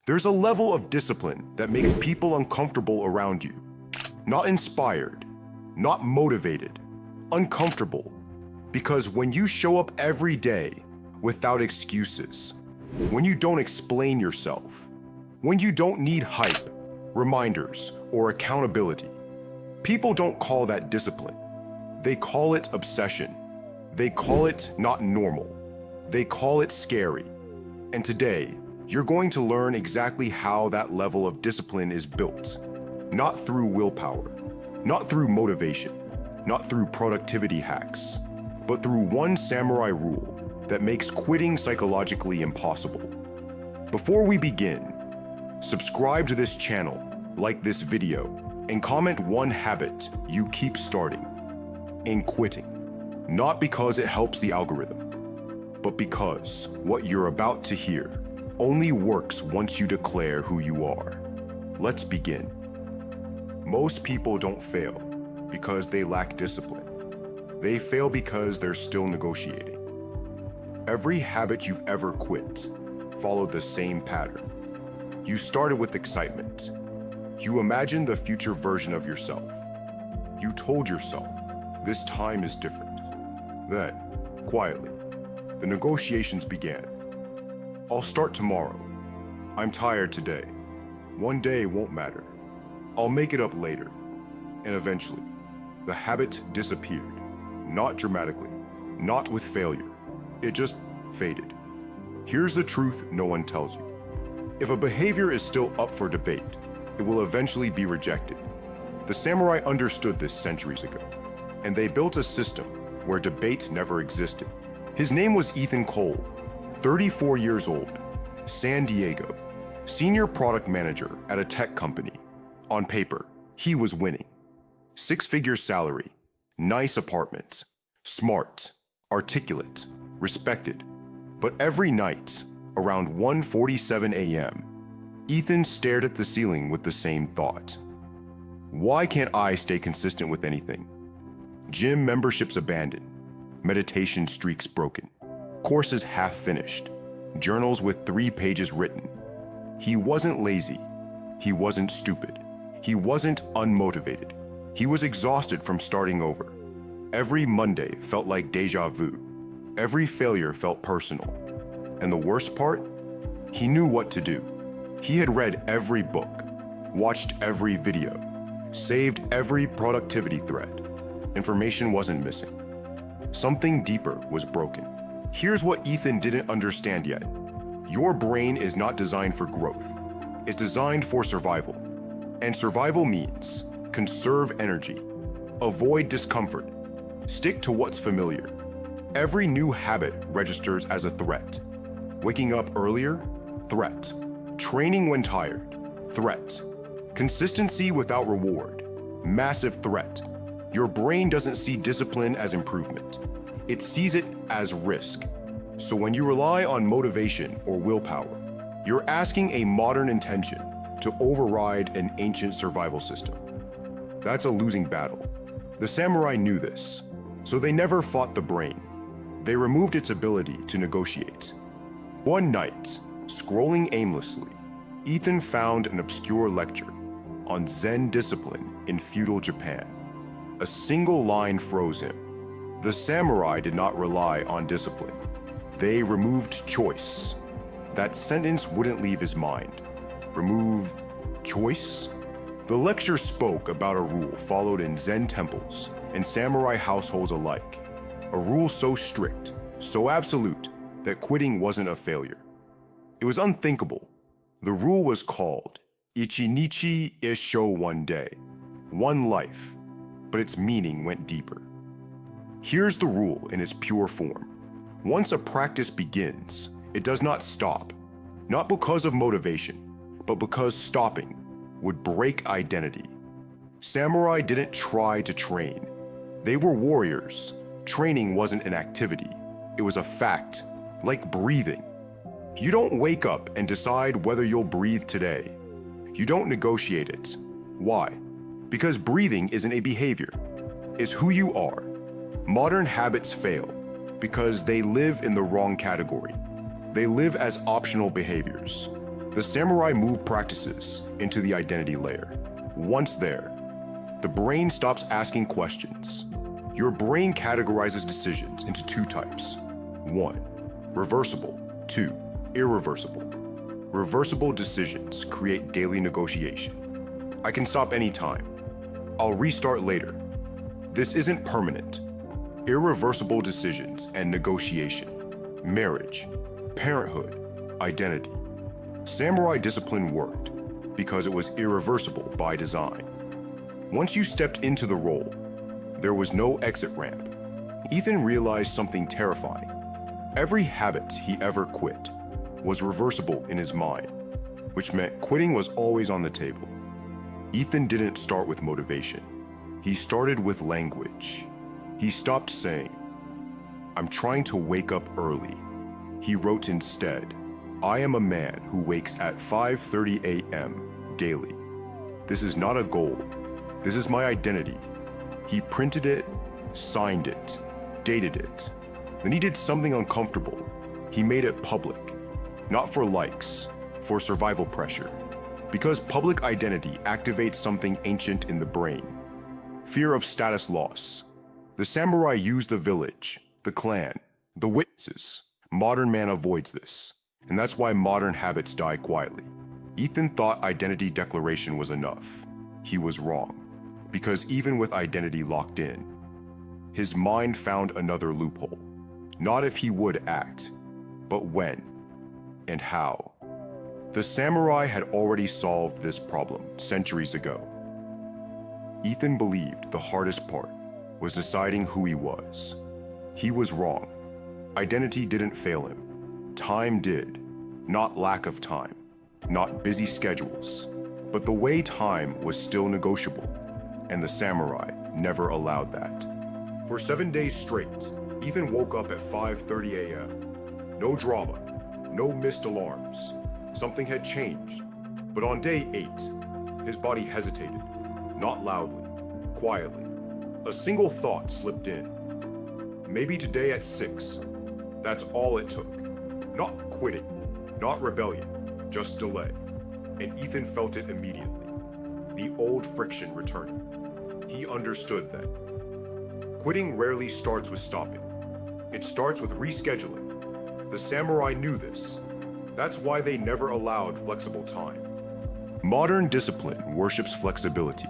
There's a level of discipline that makes people uncomfortable around you. Not inspired, not motivated, uncomfortable. Because when you show up every day without excuses, when you don't explain yourself, when you don't need hype, reminders, or accountability, people don't call that discipline. They call it obsession. They call it not normal. They call it scary. And today, you're going to learn exactly how that level of discipline is built. Not through willpower, not through motivation, not through productivity hacks, but through one samurai rule that makes quitting psychologically impossible. Before we begin, subscribe to this channel, like this video, and comment one habit you keep starting in quitting. Not because it helps the algorithm, but because what you're about to hear only works once you declare who you are. Let's begin. Most people don't fail because they lack discipline. They fail because they're still negotiating. Every habit you've ever quit followed the same pattern. You started with excitement. You imagined the future version of yourself. You told yourself, this time is different. Then, quietly, the negotiations began. I'll start tomorrow. I'm tired today. One day won't matter. I'll make it up later. And eventually, the habit disappeared. Not dramatically, not with failure. It just faded. Here's the truth no one tells you. If a behavior is still up for debate, it will eventually be rejected. The samurai understood this centuries ago, and they built a system where debate never existed. His name was Ethan Cole, 34 years old, San Diego, senior product manager at a tech company. On paper, he was winning. Six-figure salary, nice apartment, smart, articulate, respected. But every night, around 1:47 a.m., Ethan stared at the ceiling with the same thought. Why can't I stay consistent with anything? Gym memberships abandoned, meditation streaks broken, courses half finished, journals with 3 pages written. He wasn't lazy. He wasn't stupid. He wasn't unmotivated. He was exhausted from starting over. Every Monday felt like deja vu. Every failure felt personal. And the worst part? He knew what to do. He had read every book, watched every video, saved every productivity thread. Information wasn't missing. Something deeper was broken. Here's what Ethan didn't understand yet. Your brain is not designed for growth. It's designed for survival. And survival means conserve energy, avoid discomfort, stick to what's familiar. Every new habit registers as a threat. Waking up earlier? Threat. Training when tired? Threat. Consistency without reward? Massive threat. Your brain doesn't see discipline as improvement. It sees it as risk. So when you rely on motivation or willpower, you're asking a modern intention to override an ancient survival system. That's a losing battle. The samurai knew this, so they never fought the brain. They removed its ability to negotiate. One night, scrolling aimlessly, Ethan found an obscure lecture on Zen discipline in feudal Japan. A single line froze him. The samurai did not rely on discipline. They removed choice. That sentence wouldn't leave his mind. Remove choice? The lecture spoke about a rule followed in Zen temples and samurai households alike. A rule so strict, so absolute, that quitting wasn't a failure. It was unthinkable. The rule was called Ichinichi Issho, one day, one life, but its meaning went deeper. Here's the rule in its pure form. Once a practice begins, it does not stop, not because of motivation, but because stopping would break identity. Samurai didn't try to train. They were warriors. Training wasn't an activity. It was a fact, like breathing. You don't wake up and decide whether you'll breathe today. You don't negotiate it. Why? Because breathing isn't a behavior. It's who you are. Modern habits fail because they live in the wrong category. They live as optional behaviors. The samurai moved practices into the identity layer. Once there, the brain stops asking questions. Your brain categorizes decisions into two types. 1. Reversible. 2. Irreversible. Reversible decisions create daily negotiation. I can stop anytime. I'll restart later. This isn't permanent. Irreversible decisions and negotiation. Marriage, parenthood, identity. Samurai discipline worked because it was irreversible by design. Once you stepped into the role, there was no exit ramp. Ethan realized something terrifying. Every habit he ever quit was reversible in his mind, which meant quitting was always on the table. Ethan didn't start with motivation. He started with language. He stopped saying, "I'm trying to wake up early." He wrote instead, "I am a man who wakes at 5:30 a.m. daily. This is not a goal. This is my identity." He printed it, signed it, dated it. Then he did something uncomfortable. He made it public. Not for likes, for survival pressure. Because public identity activates something ancient in the brain. Fear of status loss. The samurai used the village, the clan, the witnesses. Modern man avoids this, and that's why modern habits die quietly. Ethan thought identity declaration was enough. He was wrong, because even with identity locked in, his mind found another loophole. Not if he would act, but when and how. The samurai had already solved this problem centuries ago. Ethan believed the hardest part was deciding who he was. He was wrong. Identity didn't fail him. Time did. Not lack of time, not busy schedules, but the way time was still negotiable, and the samurai never allowed that. For 7 days straight, Ethan woke up at 5:30 a.m. No drama, no missed alarms. Something had changed, but on day 8, his body hesitated, not loudly, quietly. A single thought slipped in. Maybe today at 6. That's all it took. Not quitting, not rebellion, just delay. And Ethan felt it immediately. The old friction returning. He understood that. Quitting rarely starts with stopping. It starts with rescheduling. The samurai knew this. That's why they never allowed flexible time. Modern discipline worships flexibility.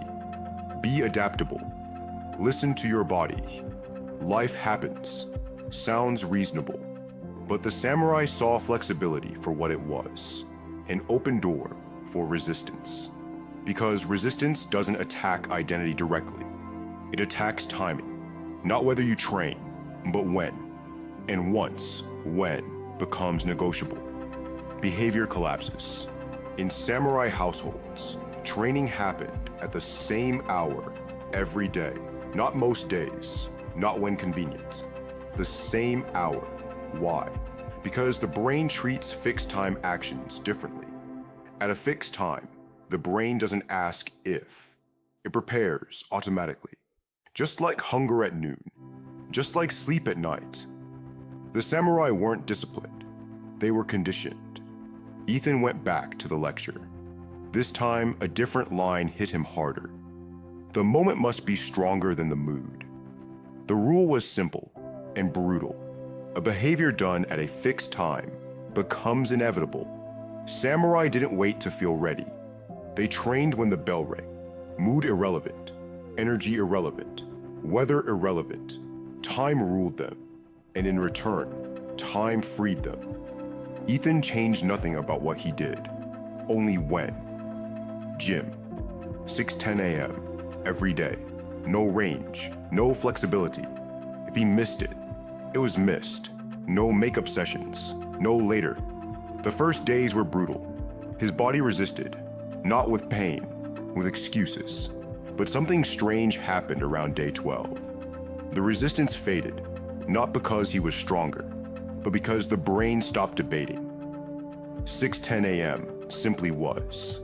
Be adaptable. Listen to your body. Life happens. Sounds reasonable. But the samurai saw flexibility for what it was, an open door for resistance. Because resistance doesn't attack identity directly. It attacks timing. Not whether you train, but when. And once when becomes negotiable, behavior collapses. In samurai households, training happened at the same hour every day. Not most days, not when convenient. The same hour. Why? Because the brain treats fixed time actions differently. At a fixed time, the brain doesn't ask if. It prepares automatically. Just like hunger at noon. Just like sleep at night. The samurai weren't disciplined. They were conditioned. Ethan went back to the lecture. This time, a different line hit him harder. The moment must be stronger than the mood. The rule was simple and brutal. A behavior done at a fixed time becomes inevitable. Samurai didn't wait to feel ready. They trained when the bell rang. Mood irrelevant, energy irrelevant, weather irrelevant. Time ruled them, and in return, time freed them. Ethan changed nothing about what he did, only when. Gym, 6:10 a.m. every day. No range, no flexibility. If he missed it, it was missed. No makeup sessions, no later. The first days were brutal. His body resisted, not with pain, with excuses. But something strange happened around day 12. The resistance faded, not because he was stronger, but because the brain stopped debating. 6:10 a.m. simply was.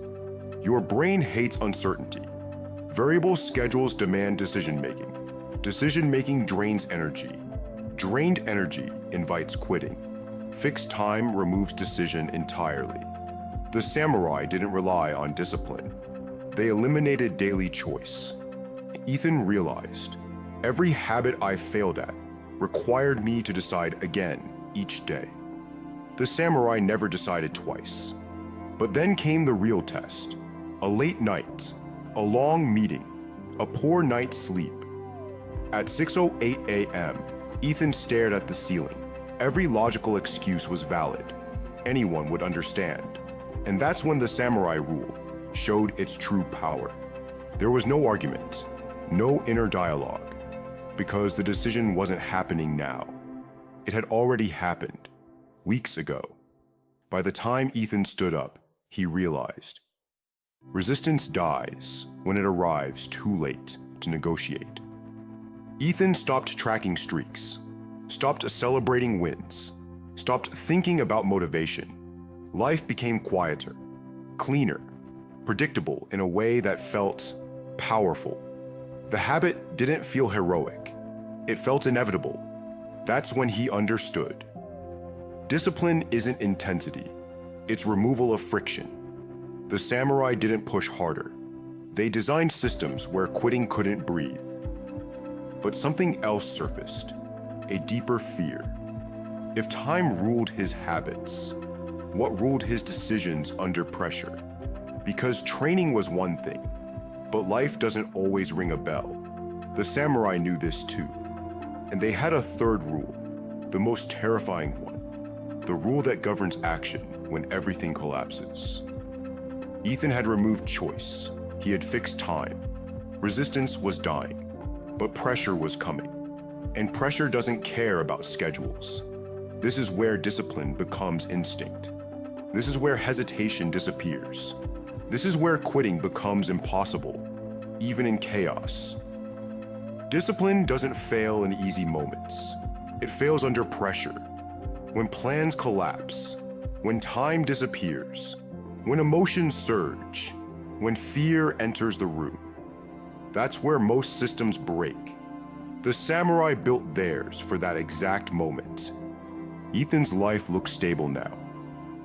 Your brain hates uncertainty. Variable schedules demand decision-making. Decision-making drains energy. Drained energy invites quitting. Fixed time removes decision entirely. The samurai didn't rely on discipline. They eliminated daily choice. Ethan realized, every habit I failed at required me to decide again each day. The samurai never decided twice. But then came the real test. A late night, a long meeting, a poor night's sleep. At 6:08 a.m., Ethan stared at the ceiling. Every logical excuse was valid. Anyone would understand. And that's when the samurai rule showed its true power. There was no argument, no inner dialogue, because the decision wasn't happening now. It had already happened, weeks ago. By the time Ethan stood up, he realized. Resistance dies when it arrives too late to negotiate. Ethan stopped tracking streaks, stopped celebrating wins, stopped thinking about motivation. Life became quieter, cleaner, predictable in a way that felt powerful. The habit didn't feel heroic. It felt inevitable. That's when he understood. Discipline isn't intensity. It's removal of friction. The samurai didn't push harder. They designed systems where quitting couldn't breathe. But something else surfaced, a deeper fear. If time ruled his habits, what ruled his decisions under pressure? Because training was one thing, but life doesn't always ring a bell. The samurai knew this too. And they had a third rule, the most terrifying one, the rule that governs action when everything collapses. Ethan had removed choice. He had fixed time. Resistance was dying, but pressure was coming. And pressure doesn't care about schedules. This is where discipline becomes instinct. This is where hesitation disappears. This is where quitting becomes impossible, even in chaos. Discipline doesn't fail in easy moments. It fails under pressure. When plans collapse, when time disappears, when emotions surge, when fear enters the room. That's where most systems break. The samurai built theirs for that exact moment. Ethan's life looks stable now.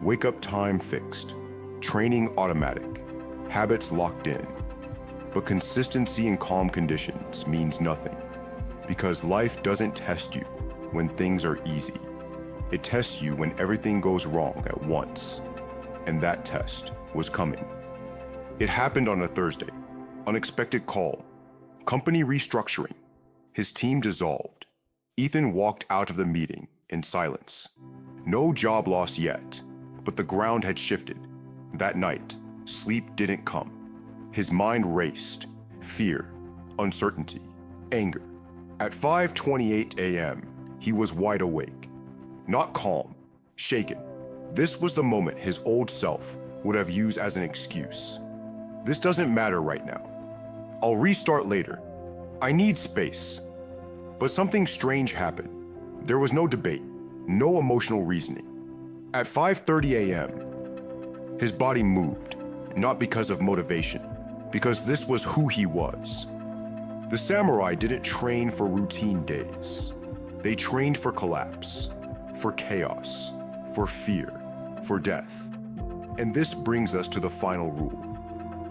Wake-up time fixed, training automatic, habits locked in. But consistency in calm conditions means nothing, because life doesn't test you when things are easy. It tests you when everything goes wrong at once, and that test was coming. It happened on a Thursday. Unexpected call. Company restructuring. His team dissolved. Ethan walked out of the meeting in silence. No job loss yet, but the ground had shifted. That night, sleep didn't come. His mind raced. Fear, uncertainty, anger. At 5:28 a.m., he was wide awake. Not calm, shaken. This was the moment his old self would have used as an excuse. This doesn't matter right now. I'll restart later. I need space. But something strange happened. There was no debate, no emotional reasoning. At 5:30 a.m., his body moved, not because of motivation, because this was who he was. The samurai didn't train for routine days. They trained for collapse, for chaos, for fear, for death. And this brings us to the final rule.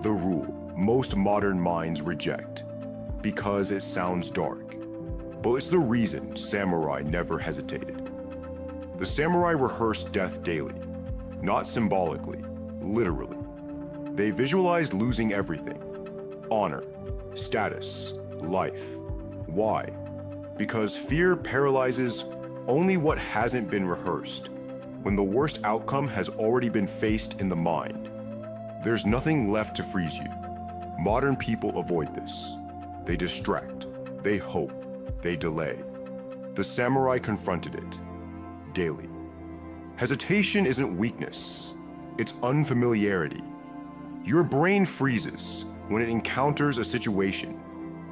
The rule most modern minds reject, because it sounds dark. But it's the reason samurai never hesitated. The samurai rehearsed death daily, not symbolically, literally. They visualized losing everything: honor, status, life. Why? Because fear paralyzes only what hasn't been rehearsed. When the worst outcome has already been faced in the mind, there's nothing left to freeze you. Modern people avoid this. They distract, they hope, they delay. The samurai confronted it, daily. Hesitation isn't weakness, it's unfamiliarity. Your brain freezes when it encounters a situation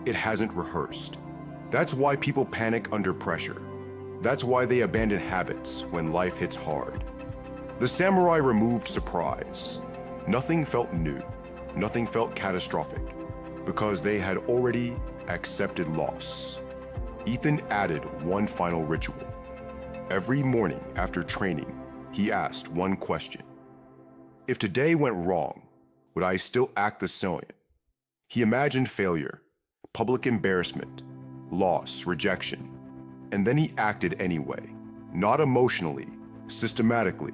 it hasn't rehearsed. That's why people panic under pressure. That's why they abandon habits when life hits hard. The samurai removed surprise. Nothing felt new. Nothing felt catastrophic, because they had already accepted loss. Ethan added one final ritual. Every morning after training, he asked one question. If today went wrong, would I still act the same? He imagined failure, public embarrassment, loss, rejection, and then he acted anyway, not emotionally, systematically.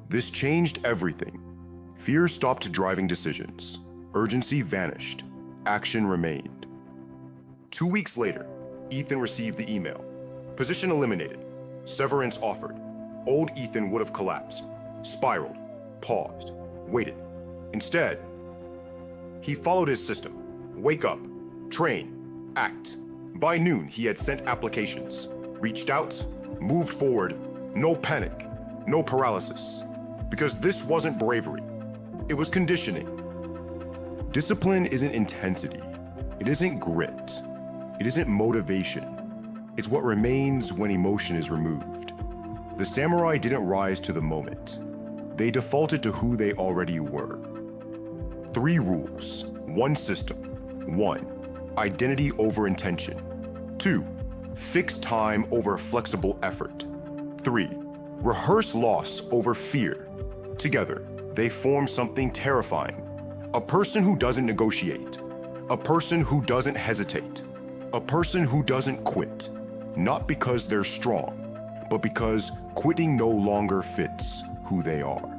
This changed everything. Fear stopped driving decisions. Urgency vanished. Action remained. 2 weeks later, Ethan received the email. Position eliminated. Severance offered. Old Ethan would have collapsed, spiraled, paused, waited. Instead, he followed his system. Wake up, train, act. By noon, he had sent applications, reached out, moved forward. No panic, no paralysis. Because this wasn't bravery. It was conditioning. Discipline isn't intensity. It isn't grit. It isn't motivation. It's what remains when emotion is removed. The samurai didn't rise to the moment. They defaulted to who they already were. 3 rules, 1 system. 1. Identity over intention. 2. Fixed time over flexible effort. 3. Rehearse loss over fear. Together, they form something terrifying. A person who doesn't negotiate. A person who doesn't hesitate. A person who doesn't quit. Not because they're strong, but because quitting no longer fits who they are.